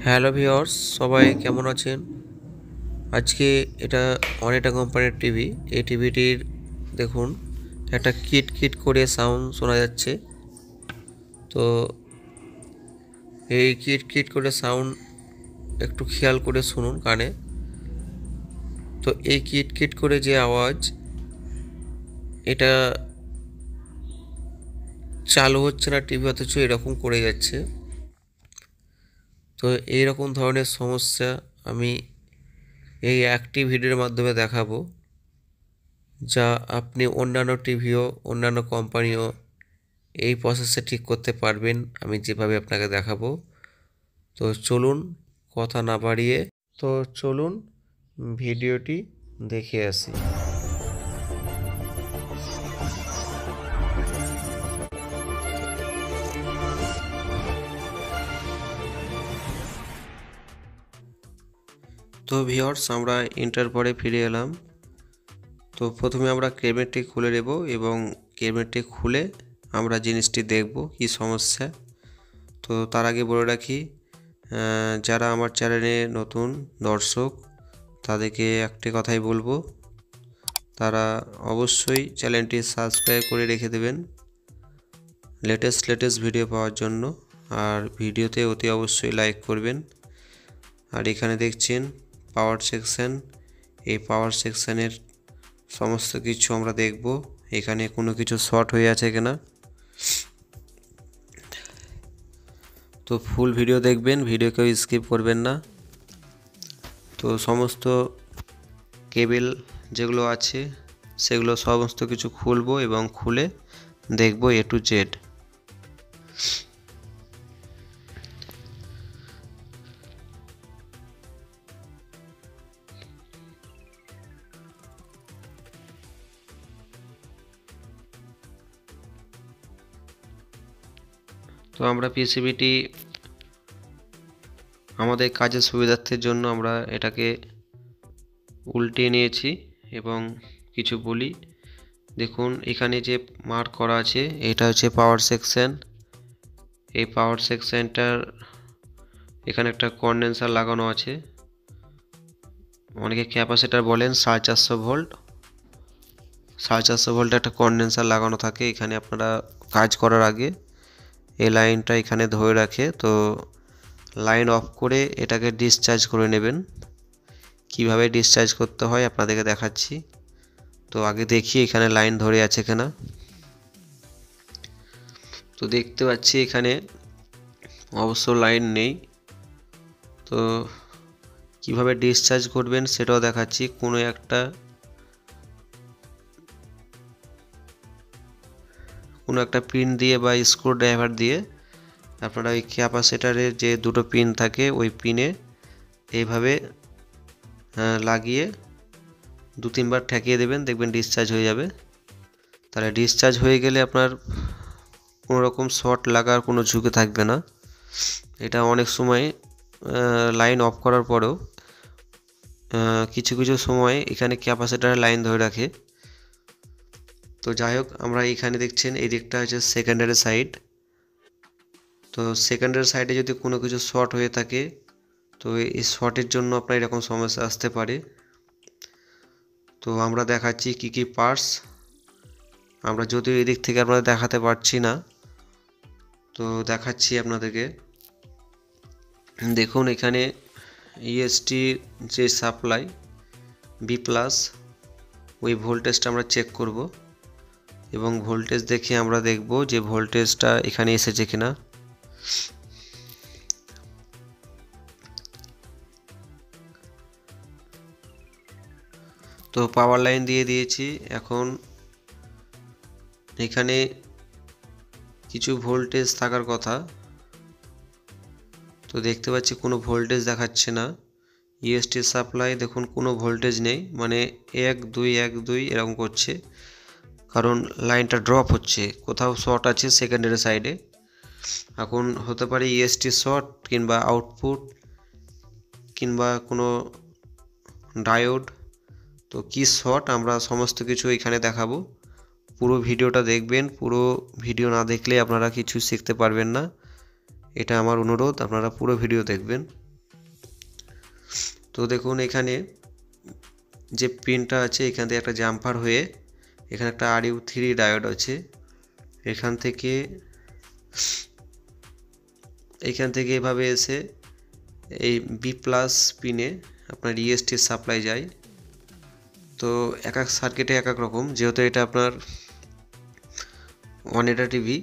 Hello viewers, সবাই কেমন আছেন? আজকে এটা অনিটা কোম্পানির টিভি। এই টিভিটির দেখুন একটা কিট কিট করে সাউন্ড শোনা যাচ্ছে। তো এই কিট কিট করে সাউন্ড একটু খেয়াল করে শুনুন কানে। তো এই কিট কিট করে যে আওয়াজ, এটা চালু হচ্ছে না টিভি, অথচ এরকম করে যাচ্ছে। তো এইরকম ধরনের সমস্যা আমি এই একটি ভিডিওর মাধ্যমে দেখাবো, যা আপনি অন্যান্য টিভিও অন্যান্য কোম্পানিও এই প্রসেসে ঠিক করতে পারবেন, আমি যেভাবে আপনাকে দেখাবো। তো চলুন কথা না বাড়িয়ে চলুন ভিডিওটি দেখে আসি। তো ভিউয়ার্স, আমরা এন্টার পরে ফিরে এলাম। তো প্রথমে আমরা ক্যাবিনেটটি খুলে নেব এবং ক্যাবিনেটটি খুলে আমরা জিনিসটি দেখব কি সমস্যা। তো তার আগে বলে রাখি, যারা আমার চ্যানেলে নতুন দর্শক তাদেরকে একটি কথাই বলবো, তারা অবশ্যই চ্যানেলটি সাবস্ক্রাইব করে রেখে দেবেন লেটেস্ট ভিডিও পাওয়ার জন্য। আর ভিডিওতে অতি অবশ্যই লাইক করবেন। আর এখানে দেখছেন পাওয়ার সেকশন, এই পাওয়ার সেকশনের সমস্ত কিছু আমরা দেখব, এখানে কোনো কিছু শর্ট হয়ে আছে কিনা। তো ফুল ভিডিও দেখবেন, ভিডিও কেউ স্কিপ করবেন না। তো সমস্ত কেবল যেগুলো আছে সেগুলো সমস্ত কিছু খুলবো এবং খুলে দেখব A to Z। তো আমরা পিসিবিটি আমাদের কাজের সুবিধার্থের জন্য আমরা এটাকে উল্টে নিয়েছি এবং কিছু বলি। দেখুন এখানে যে মার্ক করা আছে এটা হচ্ছে পাওয়ার সেকশন। এই পাওয়ার সেকশনটার এখানে একটা কন্ডেন্সার লাগানো আছে, অনেকে ক্যাপাসিটার বলেন। 450 ভোল্ট, 450 ভোল্ট একটা কন্ডেন্সার লাগানো থাকে এখানে। আপনারা কাজ করার আগে এই লাইনটা এখানে ধরে রাখে, তো লাইন অফ করে এটাকে ডিসচার্জ করে নেবেন। কিভাবে ডিসচার্জ করতে হয় আপনাদেরকে দেখাচ্ছি। তো আগে দেখি এখানে লাইন ধরে আছে কিনা। তো দেখতে পাচ্ছি এখানে অবশ্য লাইন নেই। তো কিভাবে ডিসচার্জ করবেন সেটাও দেখাচ্ছি। কোনো একটা পিন দিয়ে বা স্ক্রু ড্রাইভার দিয়ে আপনারা ওই ক্যাপাসিটারের যে দুটো পিন থাকে ওই পিনে এইভাবে লাগিয়ে 2-3 বার ঠেকিয়ে দেবেন, দেখবেন ডিসচার্জ হয়ে যাবে। তাহলে ডিসচার্জ হয়ে গেলে আপনার কোনো রকম শর্ট লাগার কোনো ঝুঁকি থাকবে না। এটা অনেক সময় লাইন অফ করার পরেও কিছু কিছু সময় এখানে ক্যাপাসিটারের লাইন ধরে রাখে। তো যাই হোক, আমরা এখানে দেখছেন এই দিকটা হচ্ছে সেকেন্ডারি সাইড। তো সেকেন্ডারি সাইডে যদি কোনো কিছু শর্ট হয়ে থাকে তো এই শর্টের জন্য আপনার এরকম সমস্যা আসতে পারে। তো আমরা দেখাচ্ছি কি কি পার্টস, আমরা যদিও এদিক থেকে আপনাদের দেখাতে পারছি না, তো দেখাচ্ছি আপনাদেরকে। দেখুন এখানে ইএসটি যে সাপ্লাই বি প্লাস, ওই ভোল্টেজটা আমরা চেক করব এবং ভোল্টেজ দেখে আমরা দেখব যে ভোল্টেজটা এখানে এসেছে কিনা। তো পাওয়ার লাইন দিয়ে দিয়েছি। এখন এখানে কিছু ভোল্টেজ থাকার কথা, তো দেখতে পাচ্ছি কোনো ভোল্টেজ দেখাচ্ছে না। ইএসটি সাপ্লাই দেখুন কোনো ভোল্টেজ নেই, মানে 1 2 1 2 এরকম করছে, কারণ লাইনটা ড্রপ হচ্ছে, কোথাও শর্ট আছে সেকেন্ডারি সাইডে। এখন হতে পারে ইএসটি শর্ট কিংবা আউটপুট কিংবা কোনো ডায়োড। তো কি শর্ট আমরা সমস্ত কিছু এখানে দেখাবো। পুরো ভিডিওটা দেখবেন, পুরো ভিডিও না দেখলে আপনারা কিছু শিখতে পারবেন না। এটা আমার অনুরোধ, আপনারা পুরো ভিডিও দেখবেন। তো দেখুন এখানে যে পিনটা আছে এখান থেকে একটা জাম্পার হয়ে এখানে একটা RU3 ডায়োড আছে। এখান থেকে এভাবে এসে এই B+ পিনে আপনার EST সাপ্লাই যায়। তো এক এক সার্কিটে এক এক রকম, যেহেতু এটা আপনার ওয়ানেডা টিভি,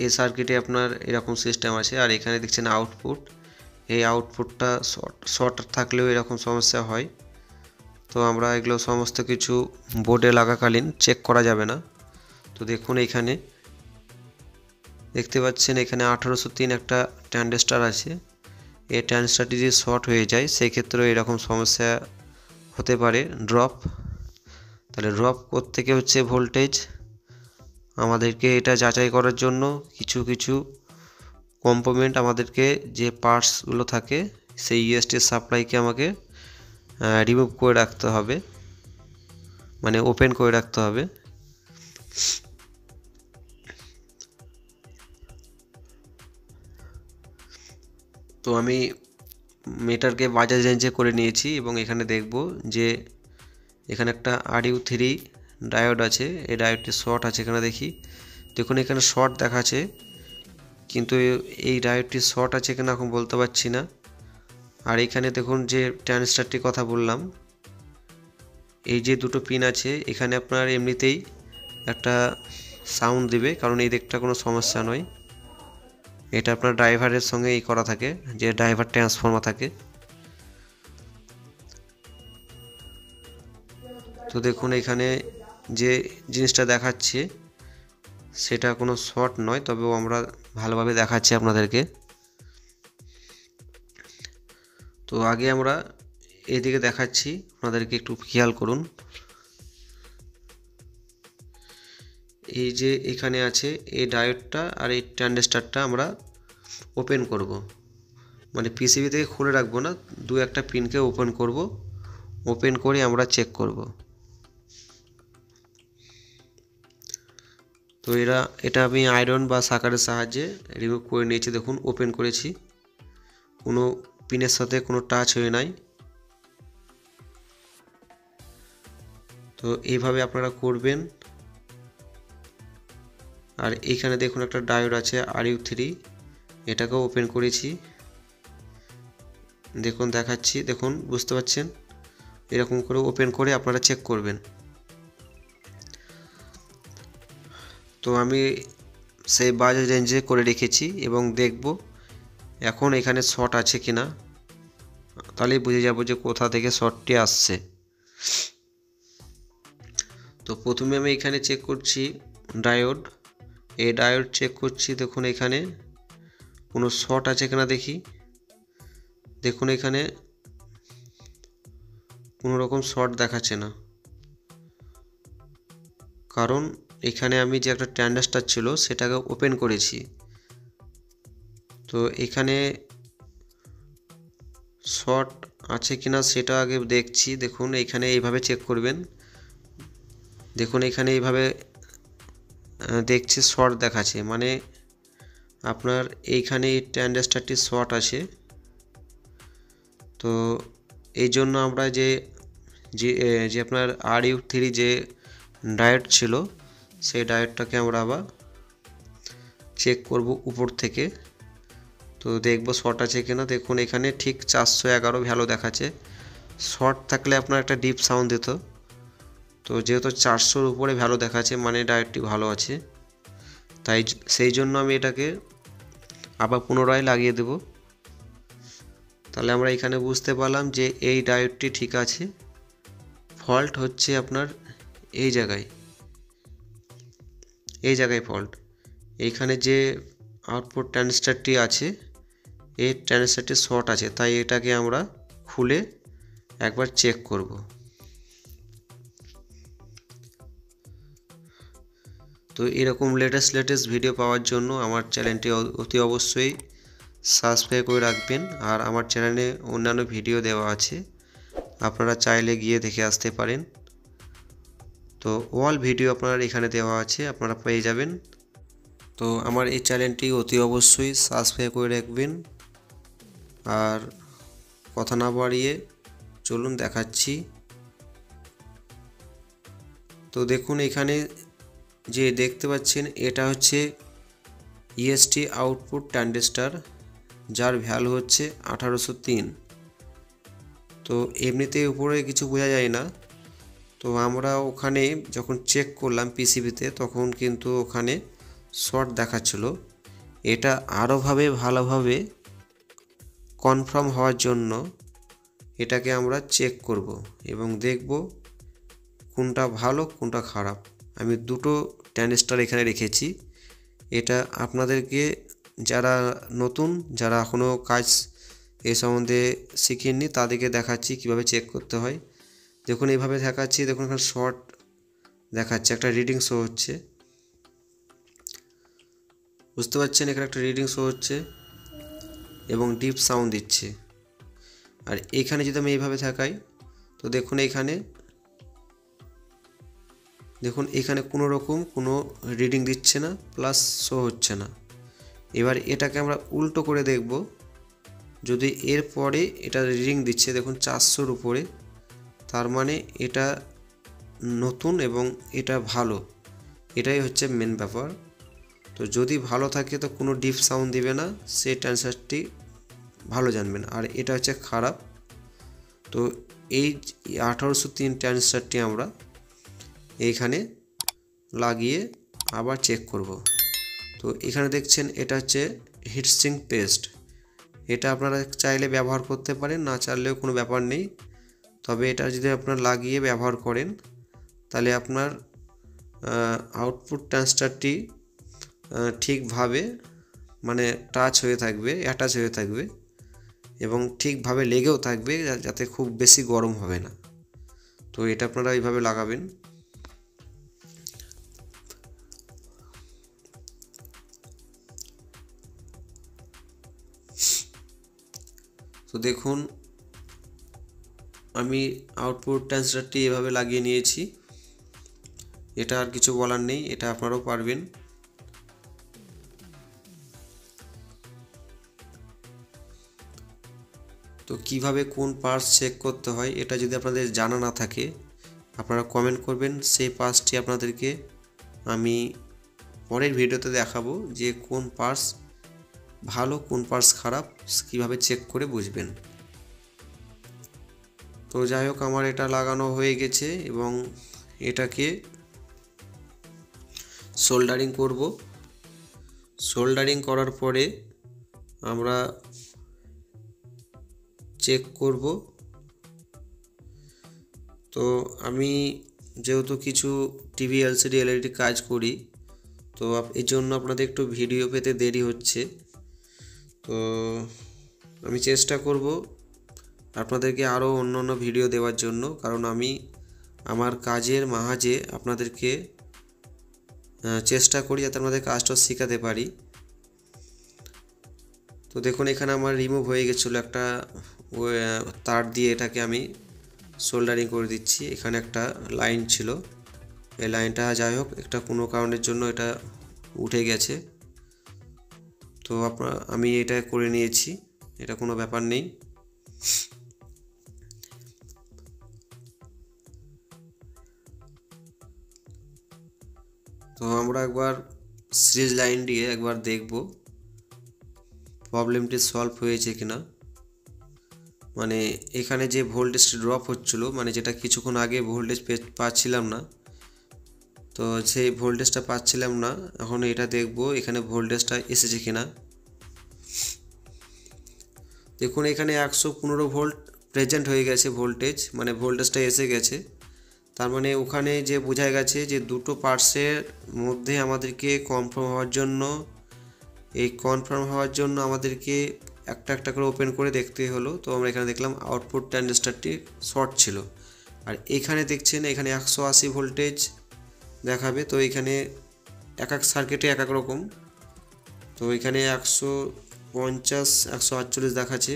এই সার্কিটে আপনার এরকম সিস্টেম আছে। আর এখানে দেখছেন আউটপুট, এই আউটপুটটা শর্ট থাকলেও এরকম সমস্যা হয়। তো আমরা এগুলো সমস্ত কিছু বোর্ডে লাগাকালীন চেক করা যাবে না। তো দেখুন এখানে দেখতে পাচ্ছেন এখানে 1803 একটা ট্রানজিস্টর আছে। এই ট্রানজিস্টরটি যদি শর্ট হয়ে যায় সেই ক্ষেত্রে এরকম সমস্যা হতে পারে ড্রপ। তাহলে ড্রপ কোত্থেকে হচ্ছে ভোল্টেজ, আমাদেরকে এটা যাচাই করার জন্য কিছু কিছু কম্পোনেন্ট আমাদেরকে যে পার্টসগুলো থাকে সেই EST সাপ্লাইকে আমাকে রিমুভ করে রাখতে হবে, মানে ওপেন করে রাখতে হবে। তো আমি মিটারকে বাজাজ রেঞ্জে করে নিয়েছি এবং এখানে দেখব যে এখানে একটা RU3 ডায়োড আছে, এই ডায়োডটি শর্ট আছে। এখানে দেখি, দেখুন এখানে শর্ট দেখাচ্ছে, কিন্তু এই ডায়োডটি শর্ট আছে কিনা এখন বলতে পারছি না। আর এখানে দেখুন যে ট্রানজিস্টরটির কথা বললাম, এই যে দুটো পিন আছে এখানে আপনার এমনিতেই একটা সাউন্ড দিবে, কারণ এই দিকটা কোনো সমস্যা নয়। এটা আপনার ড্রাইভারের সঙ্গে এই করা থাকে, যে ড্রাইভার ট্রান্সফর্মার থাকে। তো দেখুন এখানে যে জিনিসটা দেখাচ্ছে সেটা কোনো শর্ট নয়, তবেও আমরা ভালোভাবে দেখাচ্ছি আপনাদেরকে। তো আগে আমরা এদিকে দেখাচ্ছি, আপনাদেরকে একটু খেয়াল করুন। এই যে এখানে আছে এই ডায়োডটা আর এই ট্রানজিস্টরটা আমরা ওপেন করব, মানে পিসিবি থেকে খুলে রাখবো না, দু একটা পিনকে ওপেন করব। ওপেন করে আমরা চেক করব। তো এটা আমি আয়রন বা সাকারের সাহায্যে রিমুভ করে নিয়েছি। দেখুন ওপেন করেছি, কোনো পিনের সাথে কোনো টাচ হয়ে নাই। তো এইভাবে আপনারা করবেন। আর এইখানে দেখুন একটা ডায়োড আছে RU3, এটাকেও ওপেন করেছি। দেখুন দেখাচ্ছি, দেখুন বুঝতে পারছেন, এরকম করে ওপেন করে আপনারা চেক করবেন। তো আমি সেই বাজাজ রেঞ্জে করে রেখেছি এবং দেখব এখন এখানে শর্ট আছে কিনা, তাহলেই বুঝে যাব যে কোথা থেকে শর্টটি আসছে। তো প্রথমে আমি এখানে চেক করছি ডায়োড, এই ডায়োড চেক করছি। দেখুন এখানে কোনো শর্ট আছে কিনা দেখি। দেখুন এখানে কোনো রকম শর্ট দেখাচ্ছে না, কারণ এখানে আমি যে একটা ট্রানজিস্টর ছিল সেটাকে ওপেন করেছি। তো এখানে শর্ট আছে কিনা সেটা আগে দেখছি। দেখুন এখানে এইভাবে চেক করবেন। দেখুন এখানে এইভাবে দেখছি শর্ট দেখাচ্ছে, মানে আপনার এইখানে এই ট্রানজিস্টরটি শর্ট আছে। তো এই জন্য আমরা যে আপনার RU3 যে ডায়োড ছিল সেই ডায়োডটাকে আমরা আবার চেক করব উপর থেকে। তো দেখব শর্ট আছে কিনা। দেখুন এখানে ঠিক 411 ভ্যালু দেখাচ্ছে। শর্ট থাকলে আপনার একটা ডিপ সাউন্ড দিত, তো যেহেতু 400-র উপরে ভ্যালু দেখাচ্ছে মানে ডায়োডটি ভালো আছে, তাই সেই জন্য আমি এটাকে আবার পুনরায় লাগিয়ে দেব। তাহলে আমরা এখানে বুঝতে পারলাম যে এই ডায়োডটি ঠিক আছে। ফল্ট হচ্ছে আপনার এই জায়গায় ফল্ট। এইখানে যে আউটপুট ট্রানজিস্টরটি আছে এই ট্রানজিস্টরটি শর্ট আছে, তাই এটাকে আমরা খুলে একবার চেক করব। তো এরকম লেটেস্ট ভিডিও পাওয়ার জন্য আমার চ্যানেলটি অতি অবশ্যই সাবস্ক্রাইব করে রাখবেন। আর আমার চ্যানেলে অন্যান্য ভিডিও দেওয়া আছে, আপনারা চাইলে গিয়ে দেখে আসতে পারেন। তো অল ভিডিও আপনার এখানে দেওয়া আছে, আপনারা পেয়ে যাবেন। তো আমার এই চ্যানেলটি অতি অবশ্যই সাবস্ক্রাইব করে রাখবেন। আর কথা না বাড়িয়ে চলুন দেখাচ্ছি। তো দেখুন এখানে যে দেখতে পাচ্ছেন এটা হচ্ছে ইএসটি আউটপুট ট্রানজিস্টর, যার ভ্যালু হচ্ছে 1803। তো এমনিতে উপরে কিছু বোঝা যায় না, তো আমরা ওখানে যখন চেক করলাম পিসিবিতে তখন কিন্তু ওখানে শর্ট দেখাচ্ছিল। এটা ভালোভাবে কনফার্ম হওয়ার জন্য এটাকে আমরা চেক করব এবং দেখব কোনটা ভালো কোনটা খারাপ। আমি দুটো ট্রানজিস্টর এখানে রেখেছি। এটা আপনাদেরকে যারা নতুন, যারা এখনও কাজ এ সম্বন্ধে শিখেননি তাদেরকে দেখাচ্ছি কিভাবে চেক করতে হয়। দেখুন এইভাবে দেখাচ্ছি, দেখুন এখানে শর্ট দেখাচ্ছে, একটা রিডিং শো হচ্ছে, বুঝতে পারছেন? এখানে একটা রিডিং শো হচ্ছে এবং ডিপ সাউন্ড দিচ্ছে। আর এখানে যদি আমি এইভাবে দেখাই তো দেখুন এখানে কোনো রকম কোনো রিডিং দিচ্ছে না, প্লাস শো হচ্ছে না। এবার এটাকে আমরা উল্টো করে দেখব, যদি এর পরে এটা রিডিং দিচ্ছে দেখুন 400-র উপরে, তার মানে এটা নতুন এবং এটা ভালো, এটাই হচ্ছে মেন ব্যাপার। তো যদি ভালো থাকে তো কোনো ডিপ সাউন্ড দিবে না, সেই ট্রানজিস্টরটি ভালো জানবেন। আর এটা হচ্ছে খারাপ। তো এই 1803 ট্রানজিস্টরটি আমরা এইখানে লাগিয়ে আবার চেক করব। তো এখানে দেখছেন এটা হচ্ছে হিটসিঙ্ক পেস্ট। এটা আপনারা চাইলে ব্যবহার করতে পারেন, না চাইলেও কোনো ব্যাপার নেই। তবে এটা যদি আপনারা লাগিয়ে ব্যবহার করেন তাহলে আপনার আউটপুট ট্রানজিস্টরটি ঠিকভাবে মানে অ্যাটাচ হয়ে থাকবে এবং ঠিকভাবে লেগেও থাকবে, যাতে খুব বেশি গরম হবে না। তো এটা আপনারা এইভাবে লাগাবেন। তো দেখুন আমি আউটপুট ট্রানজিস্টরটি এভাবে লাগিয়ে নিয়েছি। এটা আর কিছু বলার নেই, এটা আপনারাও পারবেন। তো কিভাবে কোন পার্টস চেক করতে হয় এটা যদি আপনাদের জানা না থাকে আপনারা কমেন্ট করবেন, সেই পার্টসটি আপনাদেরকে আমি পরের ভিডিওতে দেখাবো যে কোন পার্টস ভালো কোন পার্টস খারাপ কিভাবে চেক করে বুঝবেন। তো যাই হোক আমার এটা লাগানো হয়ে গেছে এবং এটাকে সোল্ডারিং করব। সোল্ডারিং করার পরে আমরা চেক করব। তো আমি যেহেতু কিছু টিভি এলসিডি এলইডি কাজ করি, তো এর জন্য আপনাদের একটু ভিডিও পেতে দেরি হচ্ছে। তো আমি চেষ্টা করব আপনাদেরকে আরও অন্য ভিডিও দেওয়ার জন্য, কারণ আমি আমার কাজের মাঝে আপনাদেরকে চেষ্টা করি যাতে আপনাদের কাজটা শেখাতে পারি। তো দেখুন এখানে আমার রিমুভ হয়ে গেছিলো একটা তার দিয়ে, এটাকে আমি সোল্ডারিং করে দিচ্ছি। এখানে একটা লাইন ছিল, এই লাইনটা যাই হোক একটা কোনো কারণের জন্য এটা উঠে গেছে। তো আমি এটা করে নিয়েছি, এটা কোনো ব্যাপার নেই। তো আমরা একবার সিরিজ লাইন দিয়ে একবার দেখব প্রবলেমটি সলভ হয়েছে কিনা। মানে এখানে যে ভোল্টেজটি ড্রপ হচ্ছিল, মানে যেটা কিছুক্ষণ আগে ভোল্টেজ পাচ্ছিলাম না, তো সেই ভোল্টেজটা পাচ্ছিলাম না, এখন এটা দেখব এখানে ভোল্টেজটা এসেছে কিনা। দেখুন এখানে 115 ভোল্ট প্রেজেন্ট হয়ে গেছে ভোল্টেজ, মানে ভোল্টেজটা এসে গেছে। তার মানে ওখানে যে বোঝা গেছে যে দুটো পার্টসের মধ্যে আমাদেরকে কনফার্ম হওয়ার জন্য আমাদেরকে একটা করে ওপেন করে দেখতে হলো। তো আমরা এখানে দেখলাম আউটপুট ট্রানজিস্টরটি শর্ট ছিল। আর এখানে দেখছেন এখানে 180 ভোল্টেজ দেখাবে। তো এখানে এক সার্কিটে এক রকম, তো এখানে 150 148 দেখাচ্ছে।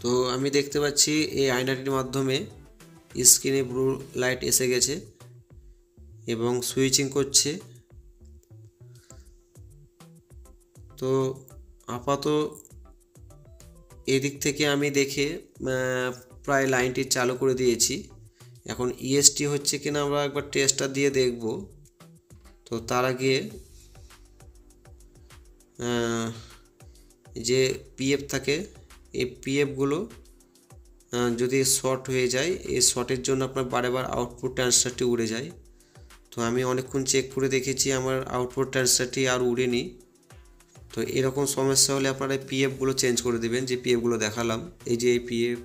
তো আমি দেখতে পাচ্ছি এই আয়নাটির মাধ্যমে স্ক্রিনে ব্লু লাইট এসে গেছে এবং সুইচিং করছে। তো আপাতত এদিক থেকে আমি দেখে প্রায় লাইনটি চালু করে দিয়েছি। এখন ইএসটি হচ্ছে কিনা আমরা একবার টেস্টটা দিয়ে দেখব। তো তার আগে যে পিএফ থাকে এই পিএফগুলো যদি শর্ট হয়ে যায়, এই শর্টের জন্য আপনার বারবার আউটপুট ট্রান্সফারটি উড়ে যায়। তো আমি অনেকক্ষণ চেক করে দেখেছি আমার আউটপুট ট্রান্সফারটি আর উড়েনি। তো এরকম সমস্যা হলে আপনারা এই পিএফগুলো চেঞ্জ করে দেবেন, যে পিএফগুলো দেখালাম, এই যে এই পিএফ।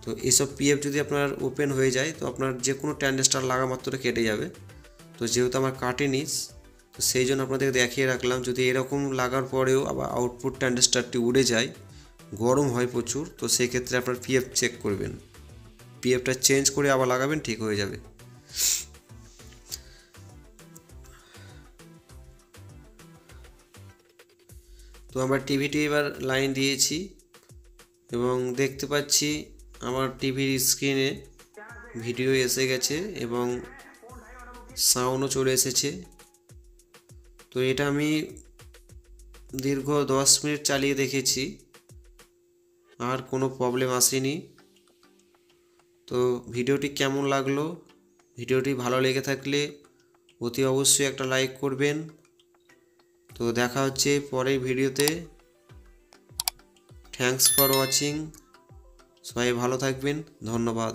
তো এইসব পিএফ যদি আপনার ওপেন হয়ে যায় তো আপনার যে কোনো ট্রানজিস্টর লাগা মাত্র কেটে যাবে। তো যেহেতু আমার কাটেনি, তো সেই জন্য আপনাদের দেখিয়ে রাখলাম। যদি এরকম লাগার পরেও আবার আউটপুট ট্রানজিস্টরটি উড়ে যায়, গরম হয় প্রচুর, তো সেই ক্ষেত্রে আপনার পিএফ চেক করবেন, পিএফটা চেঞ্জ করে আবার লাগাবেন, ঠিক হয়ে যাবে। তো আমরা টিভিটি এবার লাইন দিয়েছি এবং দেখতে পাচ্ছি আমার টিভির স্ক্রিনে ভিডিও এসে গেছে এবং সাউন্ডও চলে এসেছে। তো এটা আমি দীর্ঘ 10 মিনিট চালিয়ে দেখেছি, আর কোনো প্রবলেম আসেনি। তো ভিডিওটি কেমন লাগলো? ভিডিওটি ভালো লেগে থাকলে অতি অবশ্যই একটা লাইক করবেন। তো দেখা হচ্ছে পরের ভিডিওতে। Thanks for watching. সবাই ভালো থাকবেন, ধন্যবাদ।